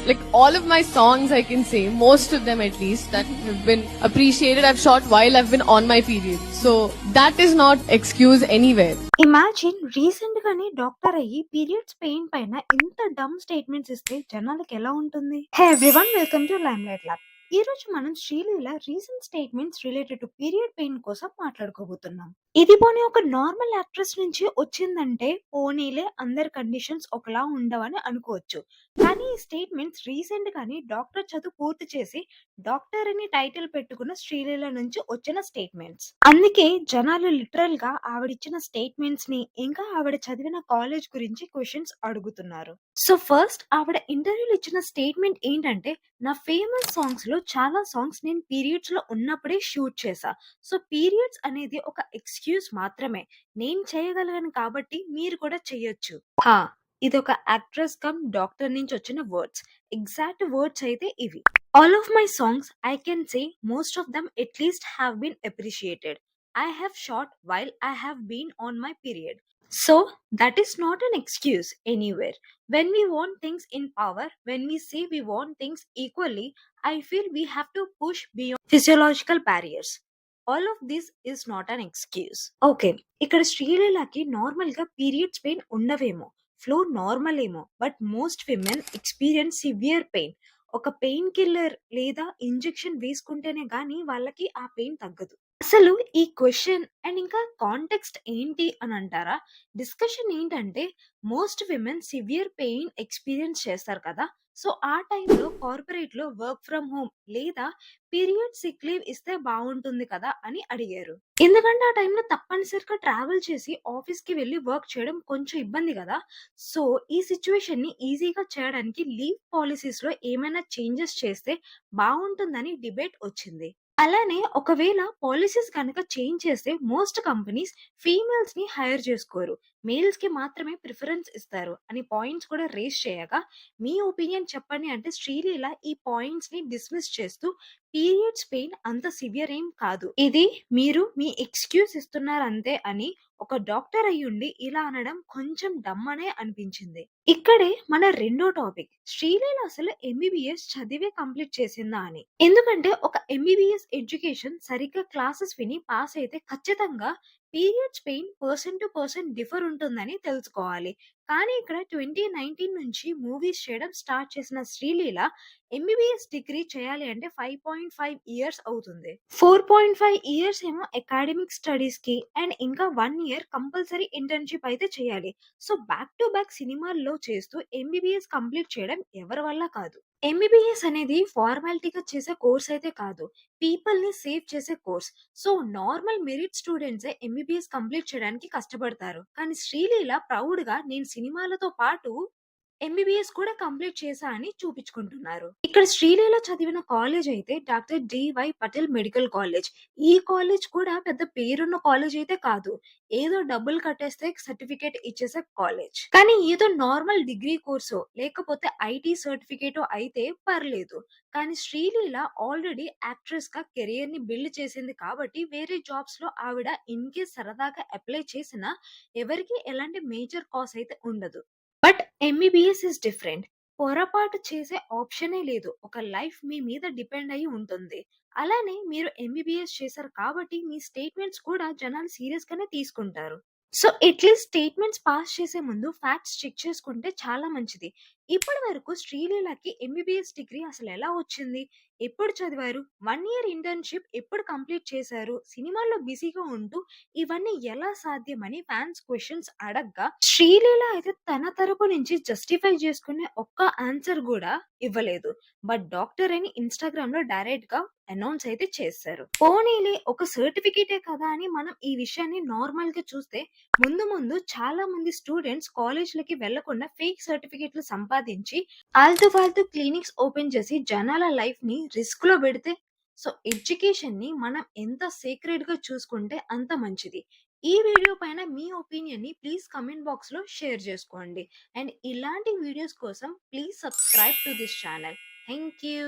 Like all of my songs, I can say, most of them at least, that have been appreciated, I've shot while I've been on my period. So that is not excuse anywhere. Imagine recent గానే doctor అయ్యి periods pain పైన ఇంత డమ్ statements ఇస్తే జనాలకి ఎలా ఉంటుంది? హే everyone, welcome to lime light lab. ఈ రోజు మనం Sreeleela recent statements related to period pain కోసం మాట్లాడుకోబోతున్నాం. ఇది పోనీ ఒక నార్మల్ యాక్ట్రెస్ నుంచి వచ్చిందంటే పోనీలే, అందరి కండిషన్స్ ఒకలా ఉండవని అనుకోవచ్చు. కానీ ఈ స్టేట్మెంట్స్ రీసెంట్ గాని డాక్టర్ చదువు పూర్తి చేసి డాక్టర్ అని టైటిల్ పెట్టుకున్న శ్రీలీల నుంచి వచ్చిన స్టేట్మెంట్స్. అందుకే జనాలు లిటరల్ గా ఆవిడిచ్చిన స్టేట్మెంట్స్ ని ఇంకా ఆవిడ చదివిన కాలేజ్ గురించి క్వశ్చన్స్ అడుగుతున్నారు. సో ఫస్ట్ ఆవిడ ఇంటర్వ్యూలో ఇచ్చిన స్టేట్మెంట్ ఏంటంటే, నా ఫేమస్ సాంగ్స్ లో చాలా సాంగ్స్ నేను పీరియడ్స్ లో ఉన్నప్పుడే షూట్ చేశా. సో పీరియడ్స్ అనేది ఒక ఎక్స్క్యూజ్ మాత్రమే. నేను చేయగలను కాబట్టి మీరు కూడా చెయ్యొచ్చు. ఇదొక యాక్ట్రెస్ కమ్ డాక్టర్ నుంచి వచ్చిన వర్డ్స్. ఎగ్జాక్ట్ వర్డ్స్ అయితే ఇవి. All of my songs, I can say most of them at least have been appreciated. I have shot while I have been on my period. So, that is not an excuse anywhere. When we want things in power, when we say we want things equally, I feel we have to push beyond physiological barriers. All of this is not an excuse. Okay, ఇక్కడ శ్రీలీలకి normal గా periods pain ఉండవేమో, flow normal ఏమో, but most women experience severe pain. ఒక pain killer లేదా injection వేసుకుంటేనే గానీ వాళ్ళకి ఆ pain తగ్గదు. అసలు ఈ క్వశ్చన్ అండ్ ఇంకా కాంటెక్స్ట్ ఏంటి అని అంటారా? డిస్కషన్ ఏంటంటే, most women severe pain experience చేస్తారు కదా. సో ఆ టైంలో కార్పొరేట్ లో వర్క్ ఫ్రమ్ హోమ్ లేదా పీరియడ్ సిక్ లీవ్ ఇస్తే బాగుంటుంది కదా అని అడిగారు. ఎందుకంటే ఆ టైంలో తప్పనిసరిగా ట్రావెల్ చేసి ఆఫీస్ కి వెళ్ళి వర్క్ చేయడం కొంచెం ఇబ్బంది కదా. సో ఈ సిచ్యువేషన్ ని ఈజీగా చేయడానికి లీవ్ పాలసీస్ లో ఏమైనా చేంజెస్ చేస్తే బాగుంటుందని డిబేట్ వచ్చింది. అలానే ఒకవేళ పాలసీస్ కనుక చేంజ్ చేస్తే మోస్ట్ కంపెనీస్ ఫీమేల్స్ ని హైర్ చేసుకోరు, మేల్స్ కి మాత్రమే ప్రిఫరెన్స్ ఇస్తారు అని పాయింట్స్ కూడా రేస్ చేయగా, మీ ఒపీనియన్ చెప్పండి అంటే శ్రీలీల ఈ పాయింట్స్ ని డిస్మిస్ చేస్తూ పీరియడ్స్ పెయిన్ అంత సివియర్ ఏం కాదు, ఇది మీరు మీ ఎక్స్క్యూజ్ ఇస్తున్నారు అంతే అని ఒక డాక్టర్ అయ్యుండి ఇలా అనడం కొంచెం డమ్ అనే అనిపించింది. ఇక్కడే మన రెండో టాపిక్, శ్రీలీల అసలు ఎంబీబీఎస్ చదివే కంప్లీట్ చేసిందా అని. ఎందుకంటే ఒక ఎంబీబీఎస్ ఎడ్యుకేషన్ సరిగ్గా క్లాసెస్ విని పాస్ అయితే ఖచ్చితంగా periods pain person to person differ ఉంటుందని తెలుసుకోవాలి. కానీ ఇక్కడ 2019 నుంచి మూవీస్ చేయడం స్టార్ట్ చేసిన శ్రీలీల ఎంబీబీఎస్ డిగ్రీ చేయాలి అంటే 5.5 ఇయర్స్ అవుతుంది. 4.5 ఇయర్స్ ఏమో అకాడమిక్ స్టడీస్ కి అండ్ ఇంకా 1 ఇయర్ కంపల్సరీ ఇంటర్న్షిప్ అయితే చేయాలి. సో బ్యాక్ టు బ్యాక్ సినిమాల్లో చేస్తూ ఎంబీబీఎస్ కంప్లీట్ చేయడం ఎవరి వల్ల కాదు. ఎంబీబీఎస్ అనేది ఫార్మాలిటీగా చేసే కోర్స్ అయితే కాదు, పీపుల్ ని సేవ్ చేసే course. So normal merit students MBBS complete చేయడానికి కష్టపడతారు. కానీ శ్రీలీల ప్రౌడ్ గా నేను సినిమాలతో పాటు ఎంబీబీఎస్ కూడా కంప్లీట్ చేశా అని చూపించుకుంటున్నారు. ఇక్కడ శ్రీలీల చదివిన కాలేజ్ అయితే doctor D Y Patil medical college. ఈ కాలేజ్ కూడా పెద్ద పేరున్న కాలేజ్ అయితే కాదు, ఏదో డబ్బులు కట్టేస్తే సర్టిఫికేట్ ఇచ్చేసే కాలేజ్. కానీ ఏదో నార్మల్ డిగ్రీ కోర్సు లేకపోతే ఐటీ సర్టిఫికేట్ అయితే పర్లేదు. కానీ శ్రీలీల ఆల్రెడీ యాక్ట్రెస్ గా కెరియర్ ని బిల్డ్ చేసింది కాబట్టి వేరే జాబ్స్ లో ఆవిడ ఇన్ కేస్ సరదాగా అప్లై చేసినా ఎవరికి ఎలాంటి మేజర్ కాస్ అయితే ఉండదు. But MBBS is different. పొరపాటు చేసే ఆప్షనే లేదు, ఒక లైఫ్ మీ మీద డిపెండ్ అయి ఉంటుంది. అలానే మీరు ఎంబీబీఎస్ చేశారు కాబట్టి మీ స్టేట్మెంట్స్ కూడా జనాలు సీరియస్ గానే తీసుకుంటారు. సో అట్లీస్ట్ స్టేట్మెంట్స్ పాస్ చేసే ముందు ఫ్యాక్ట్స్ చెక్ చేసుకుంటే చాలా మంచిది. ఇప్పటి వరకు శ్రీలీలకి ఎంబీబీఎస్ డిగ్రీ అసలు ఎలా వచ్చింది, ఎప్పుడు చదివారు, 1 ఇయర్ ఇంటర్న్షిప్ ఎప్పుడు కంప్లీట్ చేశారు, సినిమాల్లో బిజీగా ఉంటూ ఇవన్నీ ఎలా సాధ్యమని ఫ్యాన్స్ క్వశ్చన్స్ అడగ్గా శ్రీలీల అయితే తన తరపు నుంచి జస్టిఫై చేసుకునే ఒక్క ఆన్సర్ కూడా ఇవ్వలేదు. బట్ డాక్టర్ అని ఇన్స్టాగ్రామ్ లో డైరెక్ట్ గా అనౌన్స్ అయితే చేశారు. పోనీలే, ఒక సర్టిఫికేటే కదా అని మనం ఈ విషయాన్ని నార్మల్ గా చూస్తే ముందు ముందు చాలా మంది స్టూడెంట్స్ కాలేజ్లకి వెళ్లకుండా ఫేక్ సర్టిఫికేట్లు సంపాదించి ఆల్తు ఫాల్తు క్లినిక్స్ ఓపెన్ చేసి జనాల లైఫ్ ని రిస్క్ లో పెడితే. సో ఎడ్యుకేషన్ ని మనం ఎంత సీక్రెట్ గా చూసుకుంటే అంత మంచిది. ఈ వీడియో పైన మీ ఒపీనియన్ ని ప్లీజ్ కమెంట్ బాక్స్ లో షేర్ చేసుకోండి. అండ్ ఇలాంటి వీడియోస్ కోసం please subscribe to this channel. Thank you.